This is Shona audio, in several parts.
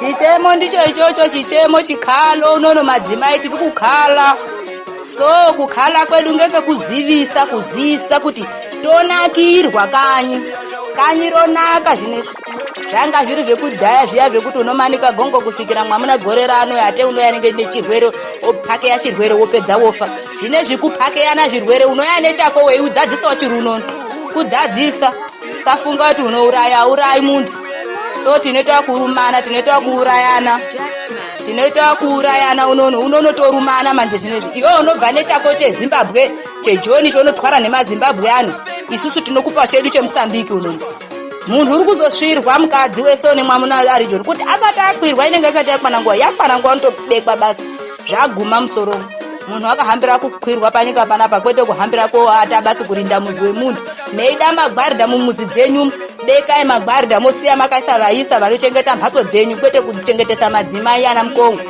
Chichemo ndicho ichocho, chichemo chikhalo unono madzimai tiri kukhala. So kukhala kwedu ngeke kuzivisa kuti tonakirwa kanyi ronaka zvinezvi. Zvanga zviri zvekudhaya zviya zvekuti unomanika gongo kusvikira mwamuna gore rano ate unoya nenge nechirwere opakeya chirwere wopedza wofa. Zvinezvi kupakeyana zvirwere unoya nechako weiudzadzisa chirunono. Kudzadzisa safunga kuti unourayi muntu. So tinoita kurumana, tinoita kuurayana. Tinoita kuurayana unono torumana manje zvinezvi. Iwe unobva nechako cheZimbabwe, cheJoni chonotwara nemaZimbabwe ano. Isusu tinokupa chedu cheMosambiki unono. Munhu uri kuzosvirwa mukadzi wese nemwamuna ari Joni kuti asati akwirwa inenge isati yakwana nguwa unotobekwa basi. Zvaguma musoro. Munhu akahambira kukwirwa panyika panapa kwete kuhambira koata basi kurinda muzi wemuntu. Meida magwarda mumuzi dzenyu, bekai magwarda mosiya makaisa vaisa vanochengeta mhatso dzenyu kwete kuchengetesa madzimai ana mukongo.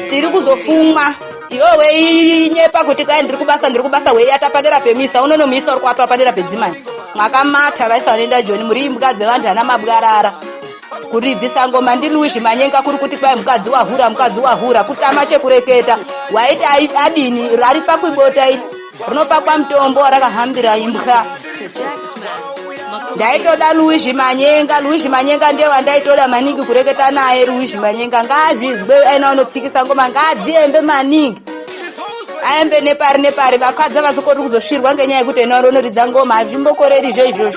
Tiri kuzofumwa. Iwe weinyepa kuti kai ndiri kubasa weiata padera pemisa unono misa uri kuapa padera pedzimai. Mwakamata vaisa vanoenda Joni muri imbwa dzevantu ana mabwarara. Kuridzisa ngoma ndi Louis Manyenga kuri kuti kwai mukadzi wahura kutama chekureketa waiti adini rari pakwibota rinopakwa mutombo rakahambira imbwa. Ndaitoda Louis Manyenga ndiye wandaitoda maningi kureketa naye. Louis Manyenga ngazvizwe aina unotsikisa ngoma ngadziembe maningi. Aembe nepari vakadza vasokoti kuzosvirwa ngenyaya yekuti ena ronoridza ngoma azvimbokoreri izvozvo.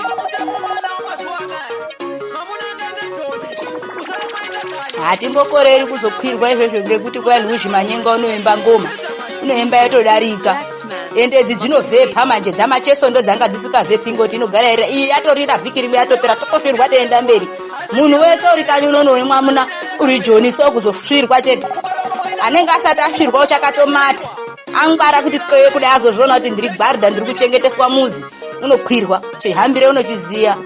Hatimbokoreri kuzokwirwa izvozvo ngekuti kwa Louis Manyenga unoemba ngoma. Unoemba yatodarika. Ende dzinovhepa manje dzamacheso ndo dzanga dzisikavhepi ngoti inogara yatorira vhiki rimwe yatopera tokosvirwa toenda mberi. Munhu wese uri kanyi unono mwamuna uri Joni so kuzosvirwa chete. Anenge asati asvirwa uchakatomata. Angwara kuti kudai azozvona kuti ndiri gwarda ndiri kuchengeteswa muzi. Unokwirwa. Chihambire unochiziya.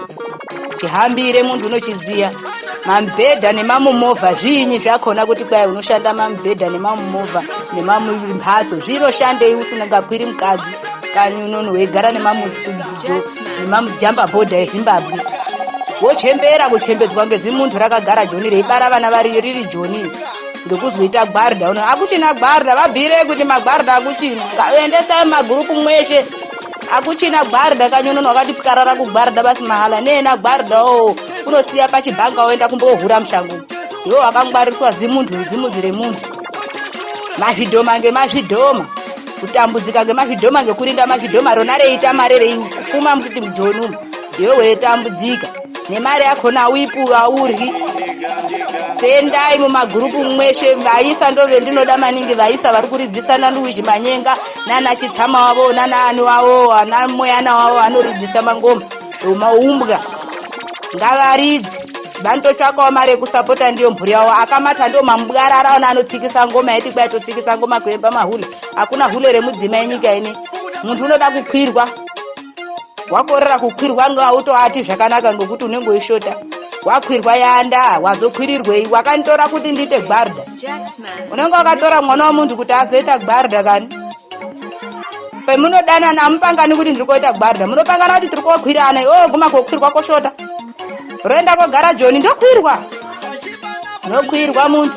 Chihambire muntu unochiziya. Mambhedha nemamumovha zvinyi zvakona kuti kwai unoshanda mambhedha nemamumovha nemamumhatso zvinoshandei usingakwiri mukadzi kanyi unono weigara nemamujamba bhodha eZimbabwe. Wochembera kuchembedzwa ngezimuntu rakagara Joni reibara vana vari riri Joni ngekuzoita gwarda uno akuchina gwarda vabhire kuti magwarda akuchina endesa magurupu mweshe akuchina gwarda kanyi unono wakati pikarara kugwarda basi mahala nena gwarda unosiya pachibhanga oenda kumbohura mushango. Iwo wakangwariswa zimuzi remuntu. Mazvidhoma ngemazvidhoma. Kutambudzika ngemazvidhoma ngekurinda mazvidhoma rona reita mare reifuma kuti mujonu. Iwe weitambudzika. Nemare yakona awipu auryi. Sendai mumagurupu mweshe vaisa ndove ndinoda maningi vaisa vari kuridzisana Louis Manyenga nana Chitsama wavo nana ani wavo ana moyana wavo anoridzisa mangoma. Umaumbwa. Ngavaridzi vantotsvakawo mare kusapota ndiyo mhuri yawo akamata ndo mambwarara ona anotsikisa ngoma yeti kwai totsikisa ngoma kuemba mahule. Hakuna hule remudzimai nyika ine. Muntu unoda kukwirwa. Wakorera kukwirwa ngautoati zvakanaka ngekuti unenge weishota. Wakwirwa yanda wazokwirirwei wakantora kuti ndite gwarda. Unenge wakatora mwana womuntu kuti azoita gwarda kani. Pemunodana namupangani kuti ndiri kuita gwarda munopangana kuti tiri kokwirana guma kokwirwa koshota. Roenda kogara Joni ndokwirwa. Nokwirwa muntu.